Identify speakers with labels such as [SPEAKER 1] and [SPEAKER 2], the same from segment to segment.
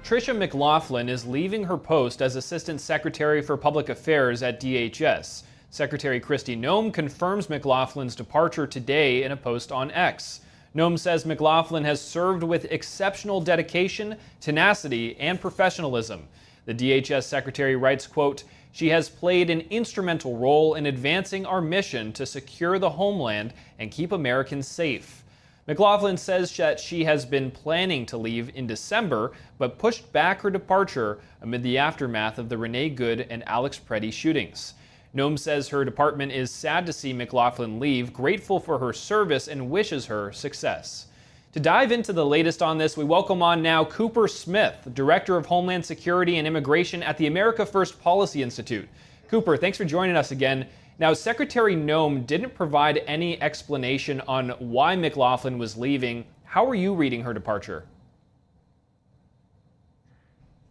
[SPEAKER 1] Tricia McLaughlin is leaving her post as Assistant Secretary for Public Affairs at DHS. Secretary Kristi Noem confirms McLaughlin's departure today in a post on X. Noem says McLaughlin has served with exceptional dedication, tenacity, and professionalism. The DHS Secretary writes, quote, "She has played an instrumental role in advancing our mission to secure the homeland and keep Americans safe." McLaughlin says that she has been planning to leave in December, but pushed back her departure amid the aftermath of the Renee Good and Alex Preddy shootings. Noem says her department is sad to see McLaughlin leave, grateful for her service, and wishes her success. To dive into the latest on this, we welcome on now Cooper Smith, Director of Homeland Security and Immigration at the America First Policy Institute. Cooper, thanks for joining us again. Now, Secretary Noem didn't provide any explanation on why McLaughlin was leaving. How are you reading her departure?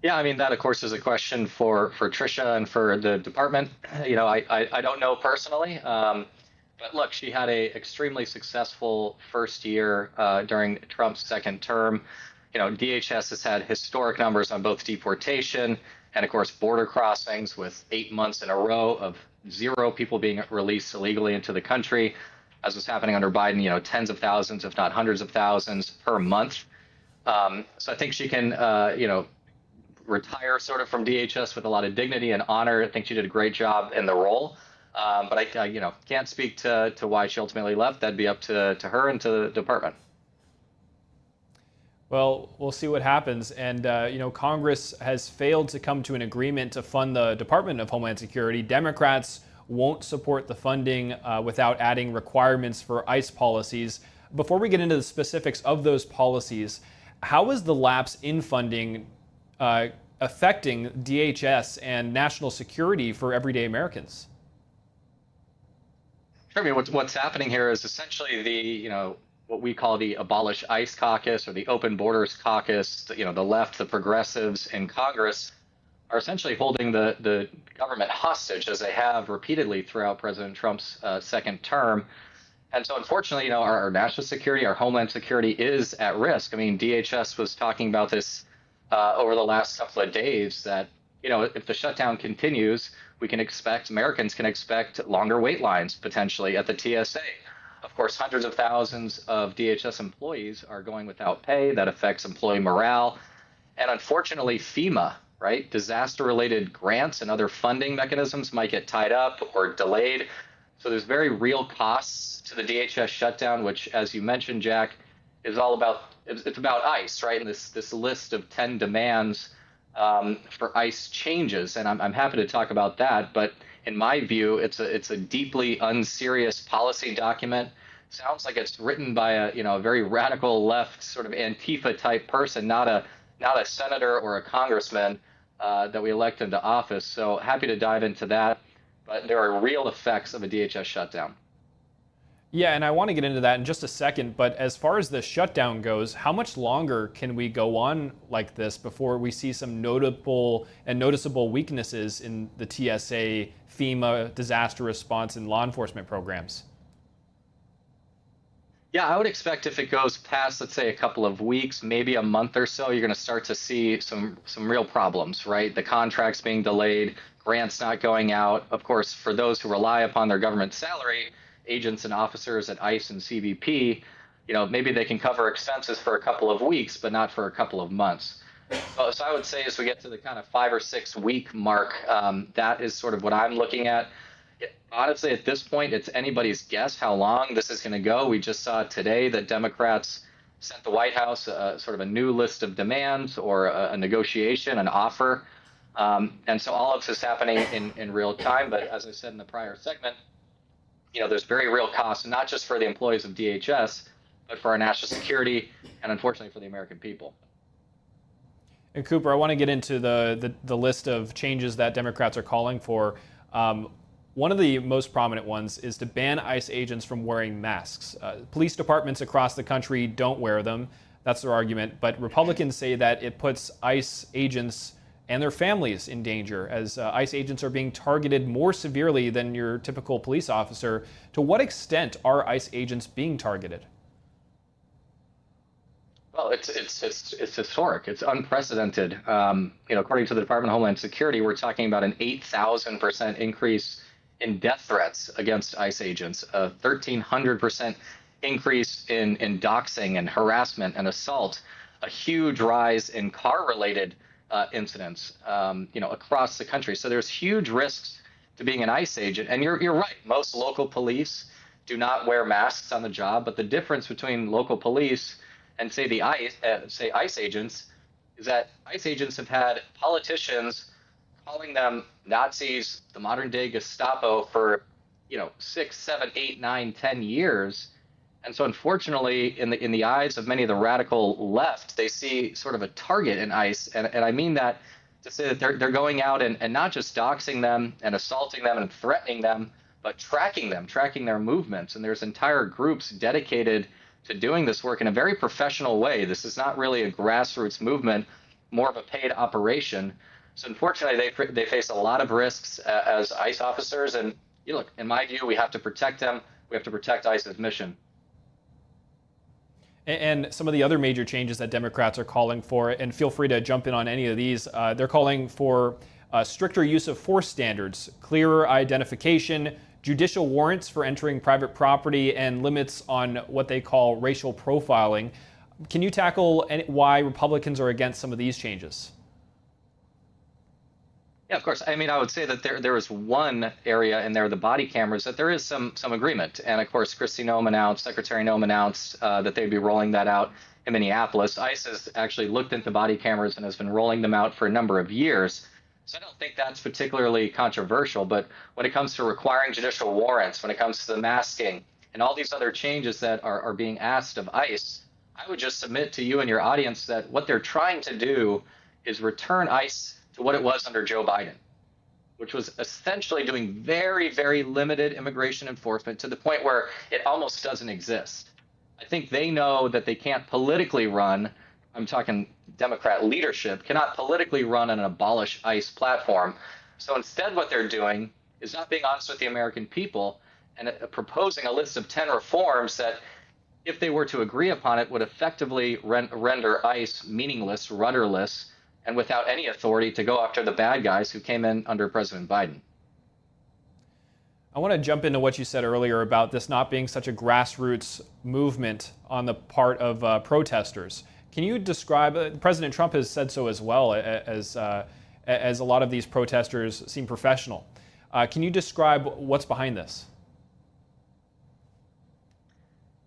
[SPEAKER 2] Yeah, I mean, that, of course, is a question for Tricia and for the department. You know, I don't know personally. But look, she had a extremely successful first year during Trump's second term. You know, DHS has had historic numbers on both deportation and, of course, border crossings, with 8 months in a row of 0 people being released illegally into the country, as was happening under Biden, you know, tens of thousands, if not hundreds of thousands per month. So I think she can, you know, retire sort of from DHS with a lot of dignity and honor. I think she did a great job in the role. But I you know, can't speak to why she ultimately left. That'd be up to her and to the department.
[SPEAKER 1] Well, we'll see what happens. And, you know, Congress has failed to come to an agreement to fund the Department of Homeland Security. Democrats won't support the funding without adding requirements for ICE policies. Before we get into the specifics of those policies, how is the lapse in funding affecting DHS and national security for everyday Americans?
[SPEAKER 2] Sure. I mean, what's happening here is essentially the, you know, what we call the Abolish ICE Caucus or the Open Borders Caucus. You know, the left, the progressives in Congress are essentially holding the government hostage, as they have repeatedly throughout President Trump's second term. And so, unfortunately, you know, our national security, our homeland security is at risk. I mean, DHS was talking about this over the last couple of days, that, you know, if the shutdown continues, Americans can expect longer wait lines potentially at the TSA. Of course, hundreds of thousands of DHS employees are going without pay. That affects employee morale. And unfortunately, FEMA, right, disaster-related grants and other funding mechanisms might get tied up or delayed. So there's very real costs to the DHS shutdown, which, as you mentioned, Jack, is all about, it's about ICE, right? And this list of 10 demands for ICE changes. And I'm happy to talk about that. But in my view, it's a deeply unserious policy document. Sounds like it's written by a very radical left sort of Antifa type person, not a senator or a congressman that we elect into office. So happy to dive into that. But there are real effects of a DHS shutdown.
[SPEAKER 1] Yeah, and I want to get into that in just a second, but as far as the shutdown goes, how much longer can we go on like this before we see some notable and noticeable weaknesses in the TSA, FEMA, disaster response, and law enforcement programs?
[SPEAKER 2] Yeah, I would expect if it goes past, let's say, a couple of weeks, maybe a month or so, you're going to start to see some real problems, right? The contracts being delayed, grants not going out. Of course, for those who rely upon their government salary, agents and officers at ICE and CBP, you know, maybe they can cover expenses for a couple of weeks, but not for a couple of months. So I would say as we get to the kind of 5 or 6 week mark, that is sort of what I'm looking at. Honestly, at this point, it's anybody's guess how long this is going to go. We just saw today that Democrats sent the White House sort of a new list of demands or a negotiation, an offer. And so all of this is happening in real time. But as I said in the prior segment, you know, there's very real costs, not just for the employees of DHS, but for our national security and unfortunately for the American people.
[SPEAKER 1] And Cooper, I want to get into the list of changes that Democrats are calling for. One of the most prominent ones is to ban ICE agents from wearing masks. Police departments across the country don't wear them. That's their argument. But Republicans say that it puts ICE agents and their families in danger, as ICE agents are being targeted more severely than your typical police officer. To what extent are ICE agents being targeted?
[SPEAKER 2] Well, it's historic. It's unprecedented. According to the Department of Homeland Security, we're talking about an 8,000% increase in death threats against ICE agents, a 1,300% increase in doxing and harassment and assault, a huge rise in car-related incidents, across the country. So there's huge risks to being an ICE agent. And you're right. Most local police do not wear masks on the job, but the difference between local police and say the ICE agents is that ICE agents have had politicians calling them Nazis, the modern day Gestapo for 6, 7, 8, 9, 10 years. And so unfortunately, in the eyes of many of the radical left, they see sort of a target in ICE. And I mean that to say that they're going out and not just doxing them and assaulting them and threatening them, but tracking them, tracking their movements. And there's entire groups dedicated to doing this work in a very professional way. This is not really a grassroots movement, more of a paid operation. So unfortunately, they face a lot of risks as ICE officers. And look, in my view, we have to protect them. We have to protect ICE's mission.
[SPEAKER 1] And some of the other major changes that Democrats are calling for, and feel free to jump in on any of these, they're calling for stricter use of force standards, clearer identification, judicial warrants for entering private property, and limits on what they call racial profiling. Can you tackle why Republicans are against some of these changes?
[SPEAKER 2] Yeah, of course. I mean, I would say that there is one area in there, the body cameras, that there is some agreement. And of course, Secretary Noem announced that they'd be rolling that out in Minneapolis. ICE has actually looked into body cameras and has been rolling them out for a number of years. So I don't think that's particularly controversial. But when it comes to requiring judicial warrants, when it comes to the masking and all these other changes that are being asked of ICE, I would just submit to you and your audience that what they're trying to do is return ICE to what it was under Joe Biden, which was essentially doing very, very limited immigration enforcement to the point where it almost doesn't exist. I think they know that they can't politically run, I'm talking Democrat leadership, cannot politically run an abolish ICE platform. So instead what they're doing is not being honest with the American people and proposing a list of 10 reforms that, if they were to agree upon it, would effectively render ICE meaningless, rudderless, and without any authority to go after the bad guys who came in under President Biden.
[SPEAKER 1] I want to jump into what you said earlier about this not being such a grassroots movement on the part of protesters. Can you describe, President Trump has said so as well, as a lot of these protesters seem professional. Can you describe what's behind this?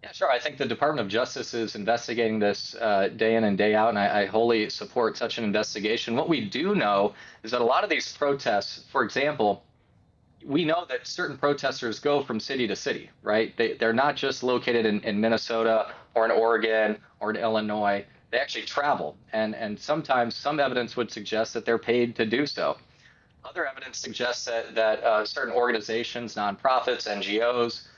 [SPEAKER 2] Yeah, sure. I think the Department of Justice is investigating this day in and day out, and I wholly support such an investigation. What we do know is that a lot of these protests, for example, we know that certain protesters go from city to city, right? They're not just located in Minnesota or in Oregon or in Illinois. They actually travel, and sometimes some evidence would suggest that they're paid to do so. Other evidence suggests that certain organizations, nonprofits, NGOs,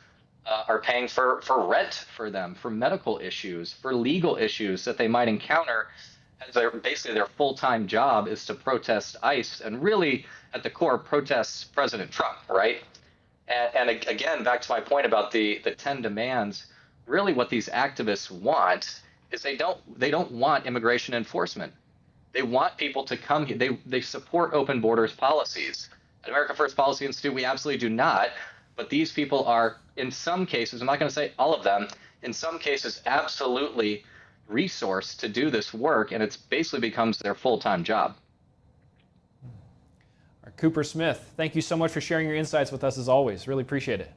[SPEAKER 2] are paying for rent for them, for medical issues, for legal issues that they might encounter, as basically their full-time job is to protest ICE, and really at the core protests President Trump, right? And again, back to my point about the 10 demands, really what these activists want is they don't want immigration enforcement. They want people to come here. They support open borders policies. At America First Policy Institute, we absolutely do not. But these people are, in some cases, I'm not going to say all of them, in some cases, absolutely resourced to do this work, and it's basically becomes their full-time job.
[SPEAKER 1] Cooper Smith, thank you so much for sharing your insights with us as always. Really appreciate it.